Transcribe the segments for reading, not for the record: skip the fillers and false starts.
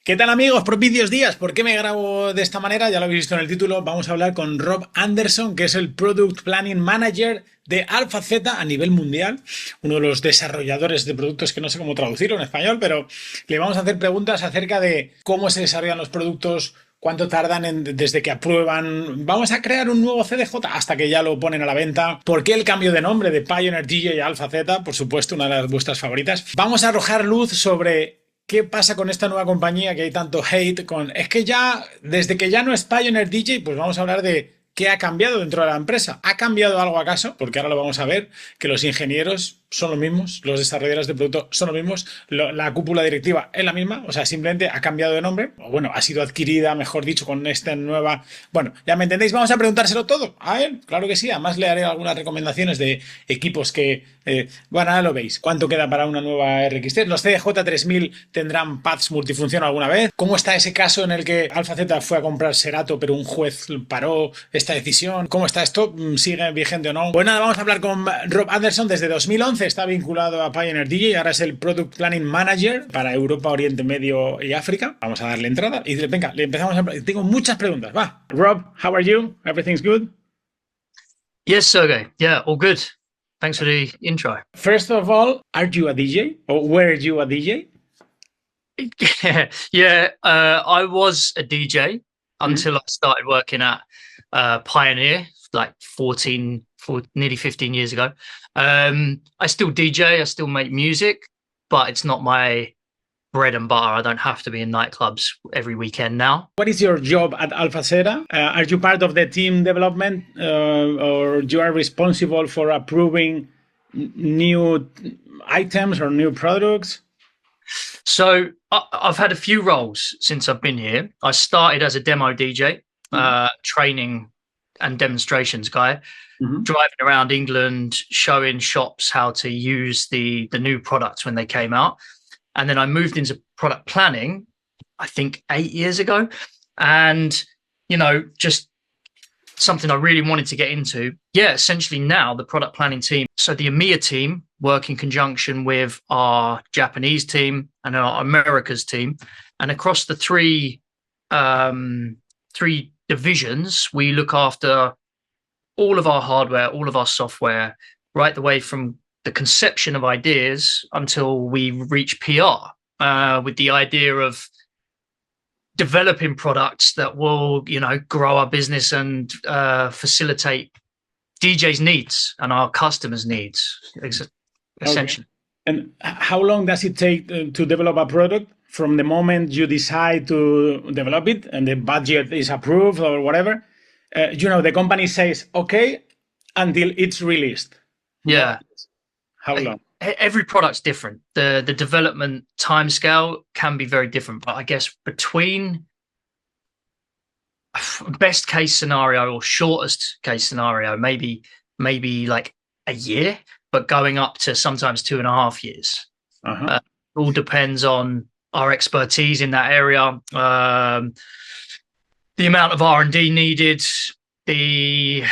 ¿Qué tal amigos? Propicios días. ¿Por qué me grabo de esta manera? Ya lo habéis visto en el título. Vamos a hablar con Rob Anderson, que es el Product Planning Manager de AlphaZ a nivel mundial, uno de los desarrolladores de productos que no sé cómo traducirlo en español, pero le vamos a hacer preguntas acerca de cómo se desarrollan los productos, cuánto tardan desde que aprueban, vamos a crear un nuevo CDJ hasta que ya lo ponen a la venta, por qué el cambio de nombre de Pioneer DJ a AlphaZ, por supuesto, una de vuestras favoritas. Vamos a arrojar luz sobre ¿qué pasa con esta nueva compañía que hay tanto hate con? Es que ya, desde que ya no es Pioneer DJ, pues vamos a hablar de qué ha cambiado dentro de la empresa. ¿Ha cambiado algo acaso? Porque ahora lo vamos a ver, que los ingenieros son los mismos, los desarrolladores de producto son los mismos, la cúpula directiva es la misma, o sea, simplemente ha cambiado de nombre, o bueno, ha sido adquirida, mejor dicho, con esta nueva... Bueno, ya me entendéis, vamos a preguntárselo todo a él, claro que sí, además le haré algunas recomendaciones de equipos que, bueno, ahora lo veis, cuánto queda para una nueva RxT, los CDJ3000 tendrán paths multifunción alguna vez, cómo está ese caso en el que AlphaZ fue a comprar Serato, pero un juez paró esta decisión, cómo está esto, sigue vigente o no. Pues nada, vamos a hablar con Rob Anderson desde 2011, está vinculado a Pioneer DJ y ahora es el Product Planning Manager para Europa, Oriente Medio y África. Vamos a darle entrada y venga, le empezamos. Tengo muchas preguntas. Va. Rob, how are you? Everything's good? Yes, Sergey. Yeah, all good. Thanks for the intro. First of all, are you a DJ or were you a DJ? I was a DJ until I started working at Pioneer, like nearly 15 years ago. I still DJ, I still make music, but it's not my bread and butter. I don't have to be in nightclubs every weekend now. What is your job at AlphaZ? Are you part of the team development or you are responsible for approving new items or new products? So I've had a few roles since I've been here. I started as a demo DJ, training and demonstrations guy, driving around England, showing shops how to use the new products when they came out. And then I moved into product planning, I think 8 years ago. And, just something I really wanted to get into. Yeah, essentially now the product planning team. So the EMEA team work in conjunction with our Japanese team and our Americas team. And across the three divisions, we look after all of our hardware, all of our software, right the way from the conception of ideas until we reach PR, with the idea of developing products that will, grow our business and facilitate DJs' needs and our customers' needs, essentially. Okay. And how long does it take to develop a product from the moment you decide to develop it and the budget is approved or whatever? The company says, okay, until it's released. Yeah. How long? Every product's different. The development timescale can be very different, but I guess between best case scenario or shortest case scenario, maybe like a year, but going up to sometimes 2.5 years. All depends on our expertise in that area, the amount of R&D needed, the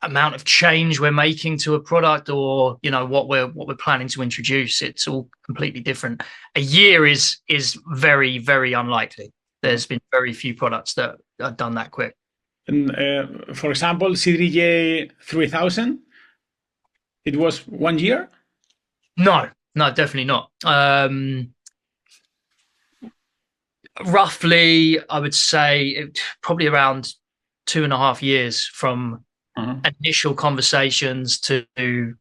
amount of change we're making to a product, or what we're planning to introduce. It's all completely different. A year is very, very unlikely. There's been very few products that are done that quick. And for example, CDJ 3000, it was 1 year? No, definitely not. Roughly, I would say probably around 2.5 years from initial conversations to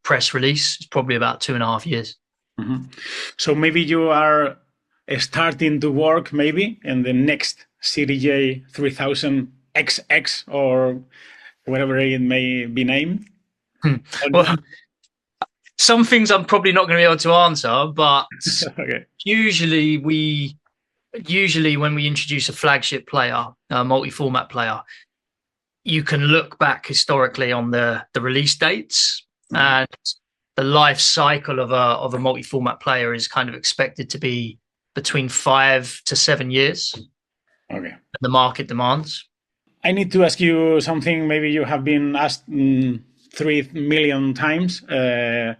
press release. It's probably about 2.5 years. So maybe you are starting to work maybe in the next CDJ 3000 XX or whatever it may be named. Well, some things I'm probably not going to be able to answer, but okay. Usually when we introduce a flagship player, a multi-format player, you can look back historically on the release dates, and the life cycle of a multi-format player is kind of expected to be between 5 to 7 years. Okay. The market demands. I need to ask you something. Maybe you have been asked 3 million times, and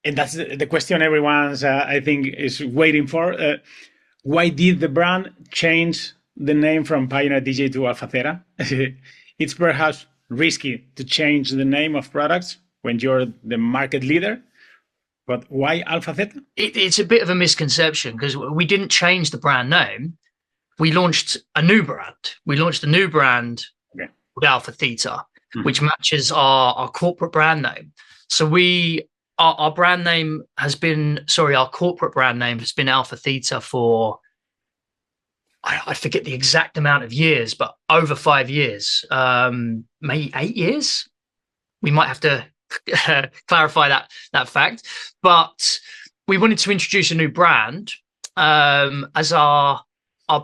that's the question everyone's I think is waiting for. why did the brand change the name from Pioneer DJ to Alpha Theta? It's perhaps risky to change the name of products when you're the market leader, but why Alpha Theta? It's a bit of a misconception because we didn't change the brand name. We launched a new brand. We launched a new brand with Alpha Theta, which matches our corporate brand name. So our brand name has been, our corporate brand name has been Alpha Theta for, I forget the exact amount of years, but over 5 years, maybe 8 years. We might have to clarify that fact. But we wanted to introduce a new brand as our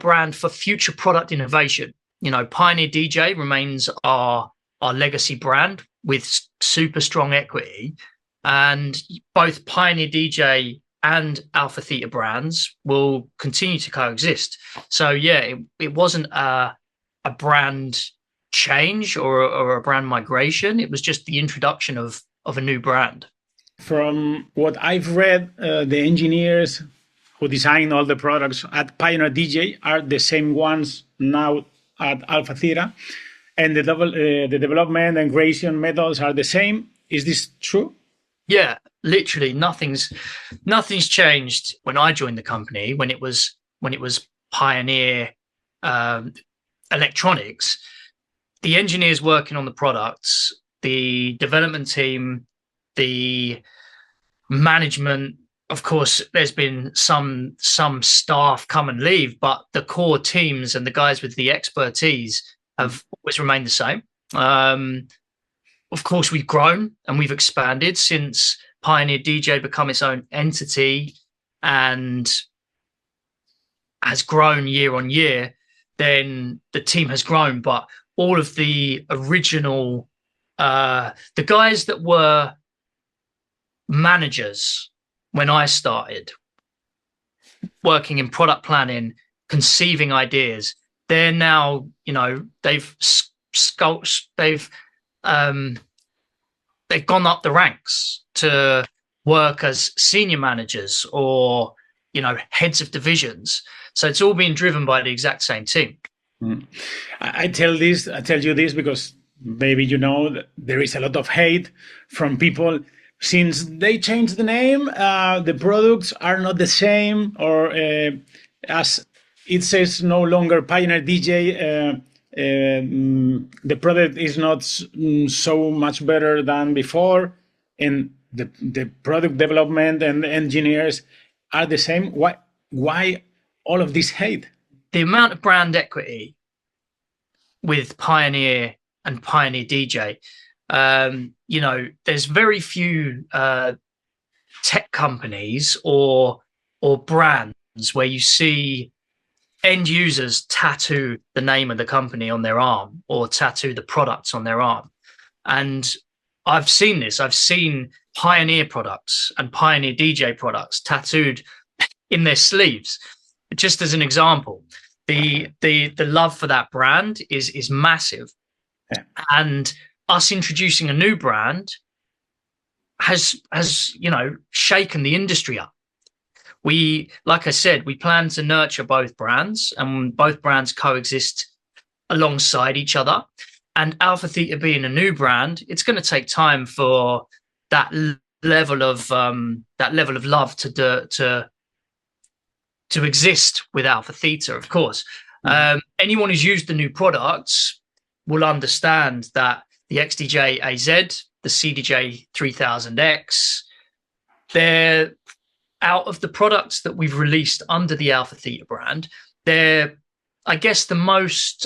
brand for future product innovation. You know, Pioneer DJ remains our legacy brand with super strong equity, and both Pioneer DJ and Alpha Theta brands will continue to coexist. So yeah, it wasn't a brand change or a brand migration. It was just the introduction of a new brand. From what I've read, the engineers who design all the products at Pioneer DJ are the same ones now at Alpha Theta, and the development and creation methods are the same. Is this true? Yeah, literally nothing's changed when I joined the company. When it was Pioneer Electronics, the engineers working on the products, the development team, the management. Of course, there's been some staff come and leave, but the core teams and the guys with the expertise have always remained the same. Of course, we've grown and we've expanded since Pioneer DJ become its own entity and has grown year on year. Then the team has grown, but all of the original, the guys that were managers when I started working in product planning, conceiving ideas, they're now, they've gone up the ranks to work as senior managers or, heads of divisions. So it's all being driven by the exact same team. I tell you this because maybe there is a lot of hate from people. Since they changed the name, the products are not the same, or as it says no longer Pioneer DJ, the product is not so much better than before, and the product development and the engineers are the same. Why all of this hate? The amount of brand equity with Pioneer and Pioneer DJ, there's very few tech companies or brands where you see end users tattoo the name of the company on their arm or tattoo the products on their arm. And I've seen this. I've seen Pioneer products and Pioneer DJ products tattooed in their sleeves. Just as an example, the love for that brand is massive. Yeah. And us introducing a new brand has shaken the industry up. Like I said, we plan to nurture both brands, and both brands coexist alongside each other. And Alpha Theta being a new brand, it's going to take time for that level of love to exist with Alpha Theta. Of course, anyone who's used the new products will understand that the XDJ AZ, the CDJ 3000X, they're out of the products that we've released under the Alpha Theta brand. They're, I guess, the most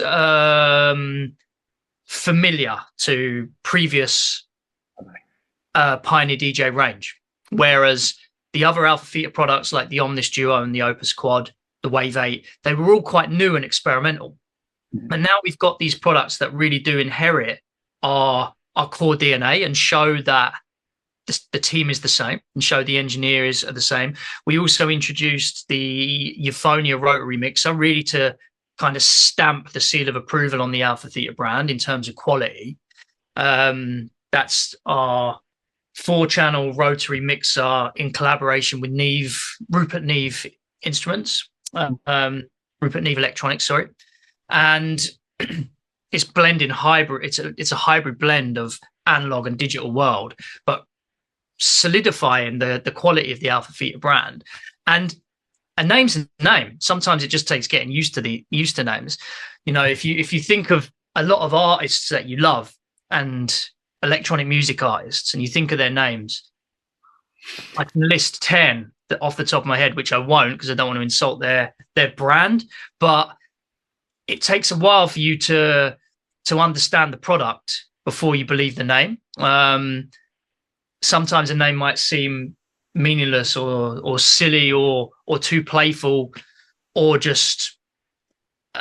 familiar to previous Pioneer DJ range. Whereas the other Alpha Theta products like the Omnis Duo and the Opus Quad, the Wave 8, they were all quite new and experimental. And now we've got these products that really do inherit our core DNA and show that the team is the same and show the engineers are the same. We also introduced the Euphonia rotary mixer, really to kind of stamp the seal of approval on the Alpha Theta brand in terms of quality. That's our 4-channel rotary mixer in collaboration with Rupert Neve Instruments. Rupert Neve Electronics, sorry, and it's blending hybrid. It's a hybrid blend of analog and digital world, but solidifying the quality of the Alpha Theta brand. And a name's a name. Sometimes it just takes getting used to names. You know, if you think of a lot of artists that you love and electronic music artists, and you think of their names, I can list 10 off the top of my head, which I won't because I don't want to insult their brand. But it takes a while for you to understand the product before you believe the name. Sometimes a name might seem meaningless or silly or too playful or just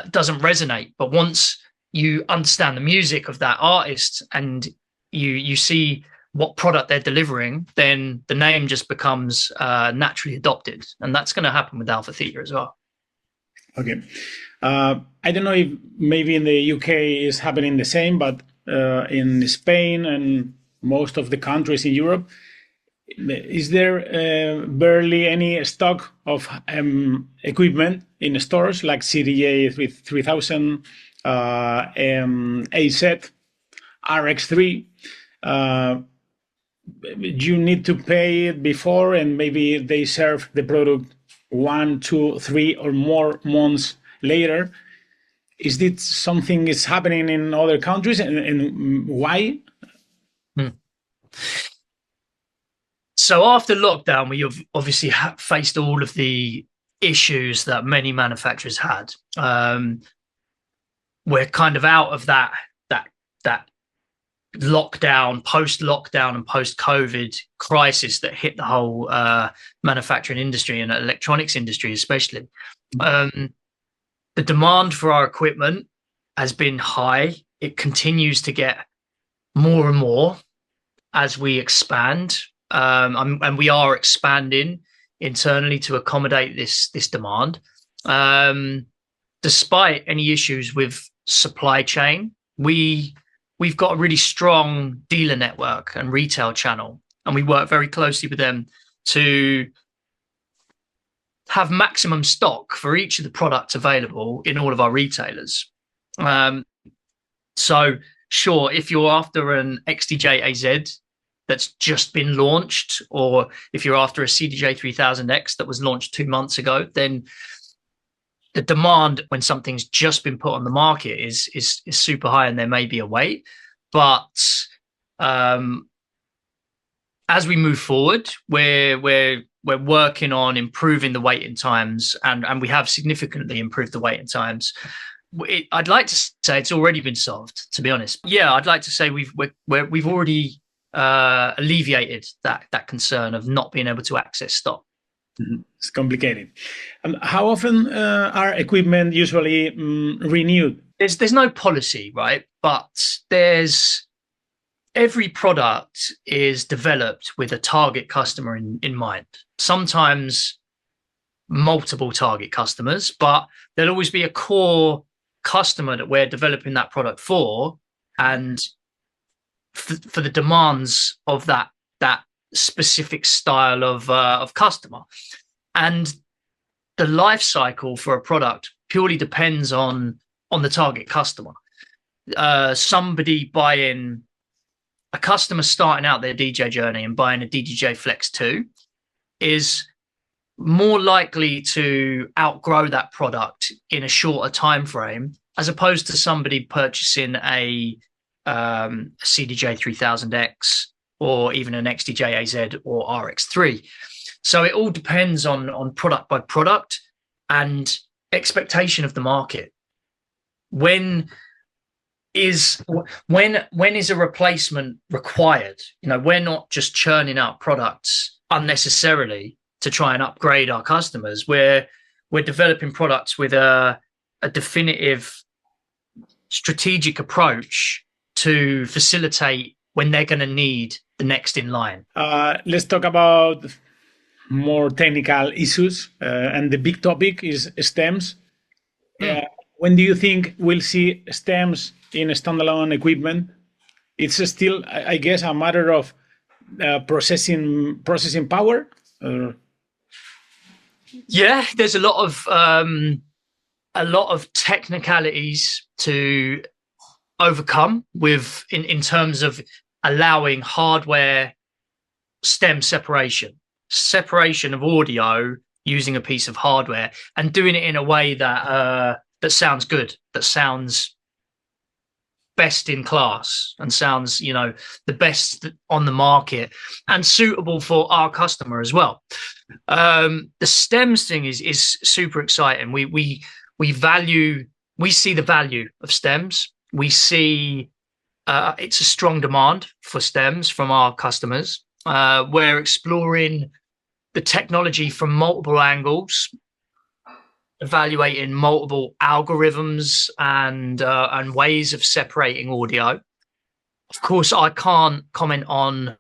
doesn't resonate. But once you understand the music of that artist and you see what product they're delivering, then the name just becomes naturally adopted. And that's going to happen with Alpha Theta as well. Okay. I don't know if maybe in the UK is happening the same, but in Spain and most of the countries in Europe, is there barely any stock of equipment in stores like CDJ 3000, AZ, RX3? You need to pay it before, and maybe they serve the product 1, 2, 3 or more months later. Is this something is happening in other countries, and why? So after lockdown, we have obviously faced all of the issues that many manufacturers had. We're kind of out of that lockdown, post-lockdown and post-COVID crisis that hit the whole manufacturing industry and electronics industry especially. The demand for our equipment has been high. It continues to get more and more as we expand. And we are expanding internally to accommodate this demand. Despite any issues with supply chain, we've got a really strong dealer network and retail channel, and we work very closely with them to have maximum stock for each of the products available in all of our retailers. So sure, if you're after an XDJ AZ that's just been launched, or if you're after a CDJ 3000X that was launched 2 months ago, then the demand when something's just been put on the market is super high, and there may be a wait. But as we move forward, we're working on improving the waiting times, and we have significantly improved the waiting times. I'd like to say it's already been solved, to be honest. Yeah, I'd like to say we've already alleviated that concern of not being able to access stock. It's complicated. How often are equipment usually renewed? There's no policy, right? But every product is developed with a target customer in mind. Sometimes multiple target customers, but there'll always be a core customer that we're developing that product for, and for the demands of that specific style of customer. And the life cycle for a product purely depends on the target customer. A customer starting out their DJ journey and buying a DJI Flex 2 is more likely to outgrow that product in a shorter time frame, as opposed to somebody purchasing a CDJ 3000X or even an XDJ AZ or RX3. So it all depends on product by product and expectation of the market. When is a replacement required? You know, we're not just churning out products unnecessarily to try and upgrade our customers. We're developing products with a definitive strategic approach to facilitate when they're going to need the next in line. Let's talk about more technical issues, and the big topic is stems. When do you think we'll see stems in standalone equipment? It's still, I guess, a matter of processing power. Yeah, there's a lot of technicalities to overcome with in terms of allowing hardware stem separation of audio using a piece of hardware and doing it in a way that that sounds good, that sounds best in class and sounds, you know, the best on the market and suitable for our customer as well. The stems thing is super exciting. We see the value of stems. We see it's a strong demand for stems from our customers. We're exploring the technology from multiple angles, evaluating multiple algorithms and ways of separating audio. Of course, I can't comment on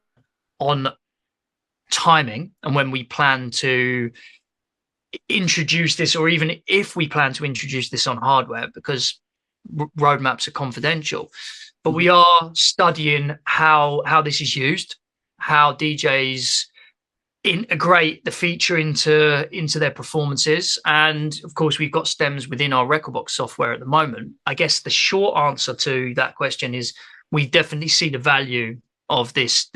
timing and when we plan to introduce this, or even if we plan to introduce this on hardware, because roadmaps are confidential. But we are studying how this is used, how DJs integrate the feature into their performances. And of course, we've got stems within our Rekordbox software at the moment. I guess the short answer to that question is we definitely see the value of this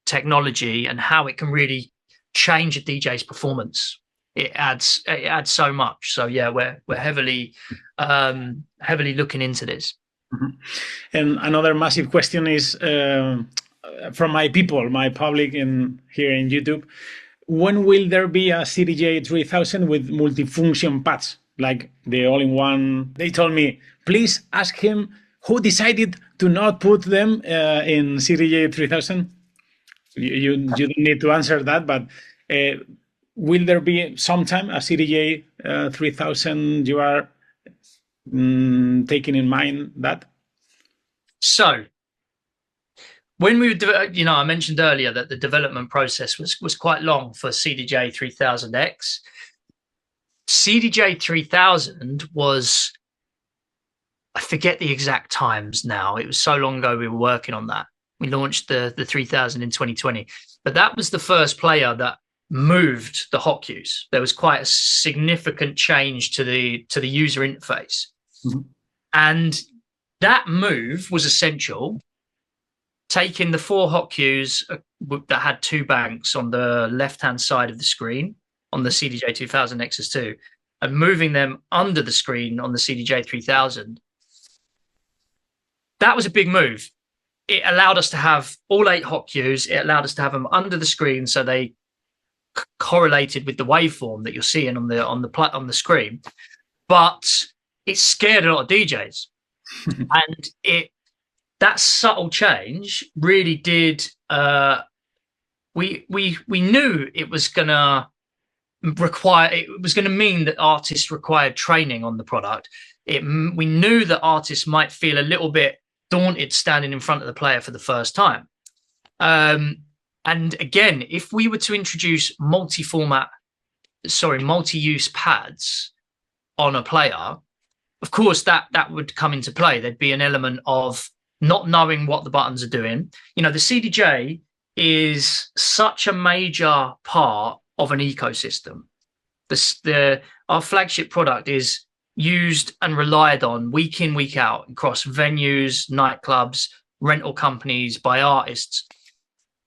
technology and how it can really change a DJ's performance. It adds so much. So yeah, we're heavily looking into this. Mm-hmm. And another massive question is from my public here in YouTube. When will there be a CDJ 3000 with multifunction pads, like the all-in-one? They told me, please ask him who decided to not put them in CDJ 3000. You don't need to answer that, but will there be sometime a CDJ 3000 you are taking in mind that? So when we were, I mentioned earlier that the development process was quite long for CDJ 3000X. CDJ 3000 was, I forget the exact times now. It was so long ago we were working on that. We launched the 3000 in 2020, but that was the first player that moved the hot cues. There was quite a significant change to the user interface. Mm-hmm. And that move was essential, taking the 4 hot cues that had 2 banks on the left-hand side of the screen on the CDJ 2000 Nexus 2 and moving them under the screen on the CDJ 3000. That was a big move. It allowed us to have all 8 hot cues. It allowed us to have them under the screen so they correlated with the waveform that you're seeing on the screen. But it scared a lot of DJs. And that subtle change really did we knew it was gonna mean that artists required training on the product. We knew that artists might feel a little bit daunted standing in front of the player for the first time. And again, if we were to introduce multi-use pads on a player, of course that would come into play. There'd be an element of not knowing what the buttons are doing. You know, the CDJ is such a major part of an ecosystem. Our flagship product is used and relied on week in, week out across venues, nightclubs, rental companies, by artists.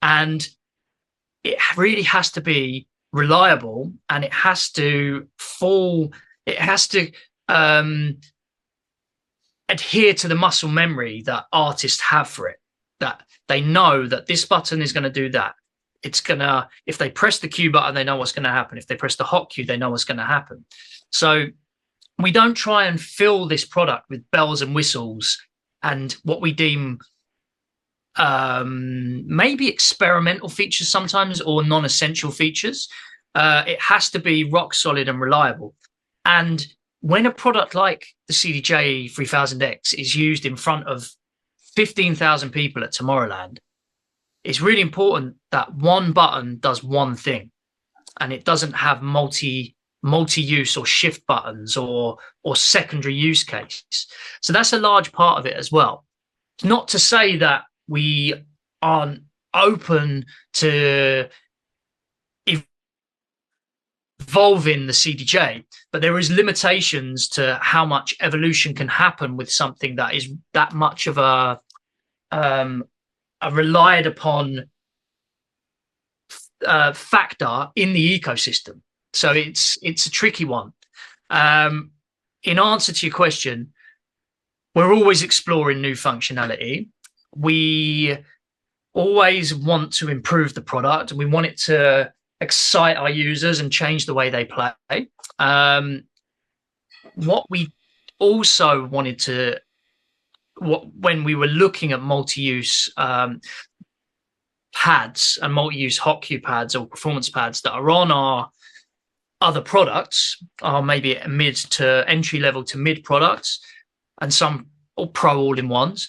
And it really has to be reliable, and it has to adhere to the muscle memory that artists have for it, that they know that this button is going to do that. If they press the cue button, they know what's going to happen. If they press the hot cue, they know what's going to happen. So we don't try and fill this product with bells and whistles and what we deem maybe experimental features sometimes, or non-essential features. It has to be rock solid and reliable. And when a product like the CDJ 3000X is used in front of 15,000 people at Tomorrowland, it's really important that one button does one thing, and it doesn't have multi-use or shift buttons or secondary use cases. So that's a large part of it as well. Not to say that we aren't open to evolving the CDJ, but there is limitations to how much evolution can happen with something that is that much of a relied upon factor in the ecosystem. So it's a tricky one. In answer to your question, we're always exploring new functionality. We always want to improve the product, and we want it to excite our users and change the way they play. What we also wanted to, when we were looking at multi-use pads and multi-use hot cue pads or performance pads that are on our other products, are maybe mid to entry level to mid products, and some pro all-in-ones.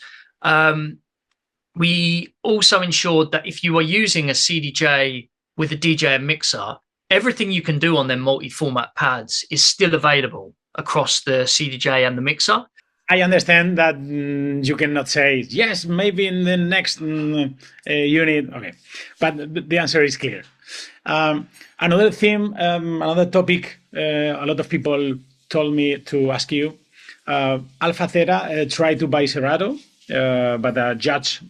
We also ensured that if you are using a CDJ with a DJ and mixer, everything you can do on their multi-format pads is still available across the CDJ and the mixer. I understand that you cannot say, yes, maybe in the next unit. Okay, but the answer is clear. Another theme, another topic, a lot of people told me to ask you. Alpha Theta tried to buy Serato, but a judge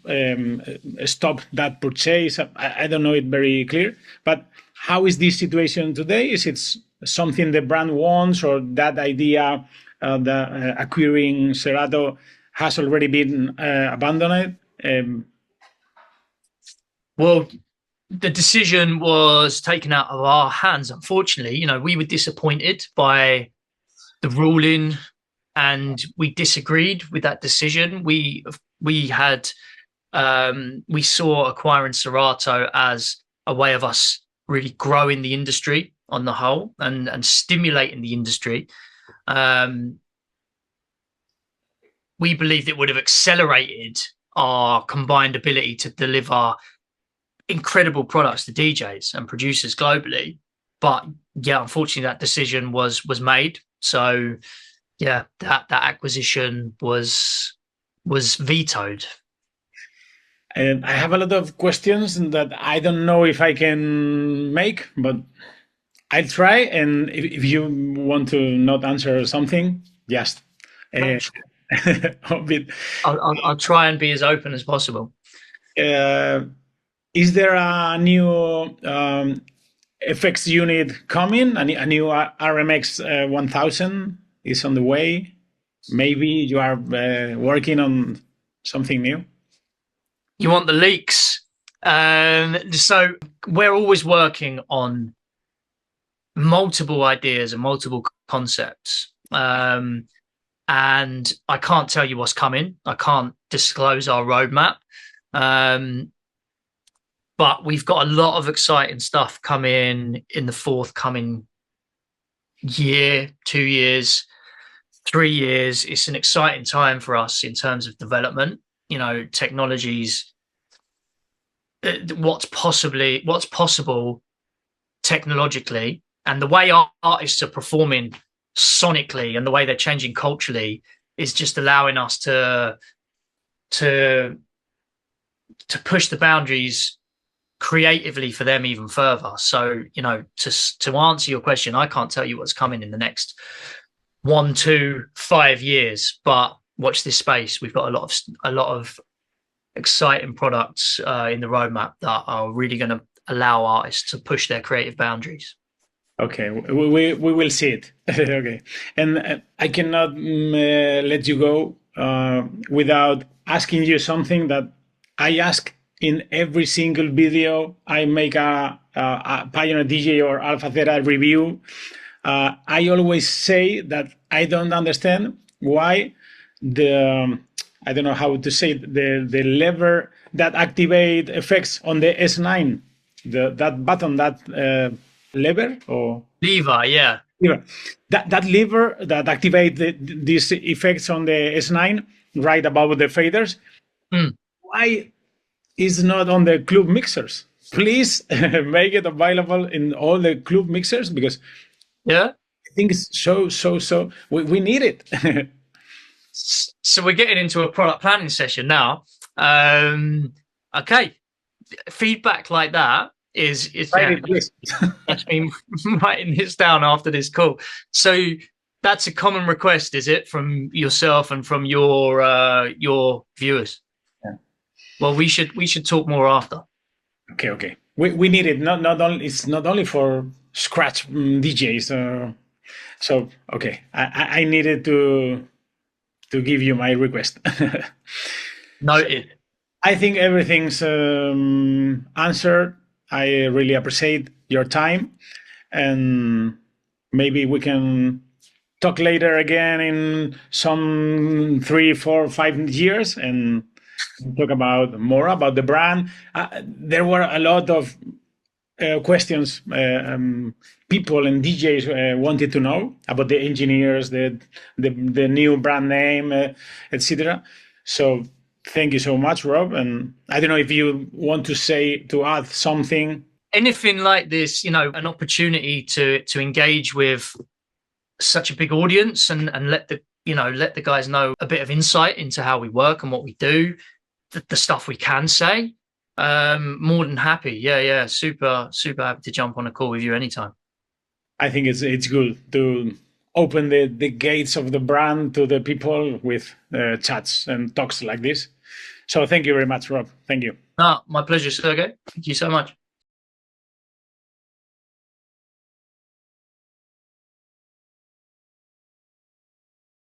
stopped that purchase. I don't know it very clear, but how is this situation today? Is it something the brand wants, or that idea the acquiring Serato has already been abandoned? Well, the decision was taken out of our hands, unfortunately. We were disappointed by the ruling, and we disagreed with that decision. We saw acquiring Serato as a way of us really growing the industry on the whole and stimulating the industry. We believed it would have accelerated our combined ability to deliver incredible products to DJs and producers globally. But yeah, unfortunately, that decision was made. So yeah, that acquisition was vetoed. And I have a lot of questions that I don't know if I can make, but I'll try. And if you want to not answer something, just I'll try and be as open as possible. Is there a new FX unit coming? A new RMX 1000 is on the way? Maybe you are working on something new? You want the leaks? So we're always working on multiple ideas and multiple concepts. And I can't tell you what's coming. I can't disclose our roadmap. But we've got a lot of exciting stuff coming in the forthcoming year, 2 years, 3 years. It's an exciting time for us in terms of development. Technologies, what's possible technologically, and the way our artists are performing sonically and the way they're changing culturally is just allowing us to push the boundaries creatively for them even further. So, to answer your question, I can't tell you what's coming in the next 1, 2, 5 years, but watch this space. We've got a lot of exciting products in the roadmap that are really going to allow artists to push their creative boundaries. Okay, we will see it. Okay, and I cannot let you go without asking you something that I ask in every single video. I make a Pioneer DJ or Alpha Theta review. I always say that I don't understand why I don't know how to say it, the lever that activate effects on the S9, that button, that lever or lever, yeah, lever. That lever that activate these effects on the S9 right above the faders. Why is not on the club mixers? Please make it available in all the club mixers, because I think it's so we need it. So we're getting into a product planning session now. Okay, feedback like that is Write it, please. that's me writing this down after this call. So that's a common request, is it, from yourself and from your viewers? Yeah. Well, we should talk more after. Okay. We need it. Not only it's not only for scratch DJs. So okay, I needed to give you my request. Noted. I think everything's answered. I really appreciate your time, and maybe we can talk later again in some 3, 4, 5 years and talk about more about the brand. There were a lot of questions people and DJs wanted to know about the engineers, the new brand name, etc. So thank you so much, Rob. And I don't know if you want to add something. Anything like this, an opportunity to engage with such a big audience and let the guys know a bit of insight into how we work and what we do, the stuff we can say. More than happy. Yeah. Super happy to jump on a call with you anytime. I think it's good to open the gates of the brand to the people with chats and talks like this. So thank you very much, Rob. Thank you. No, my pleasure, Sergey. Thank you so much.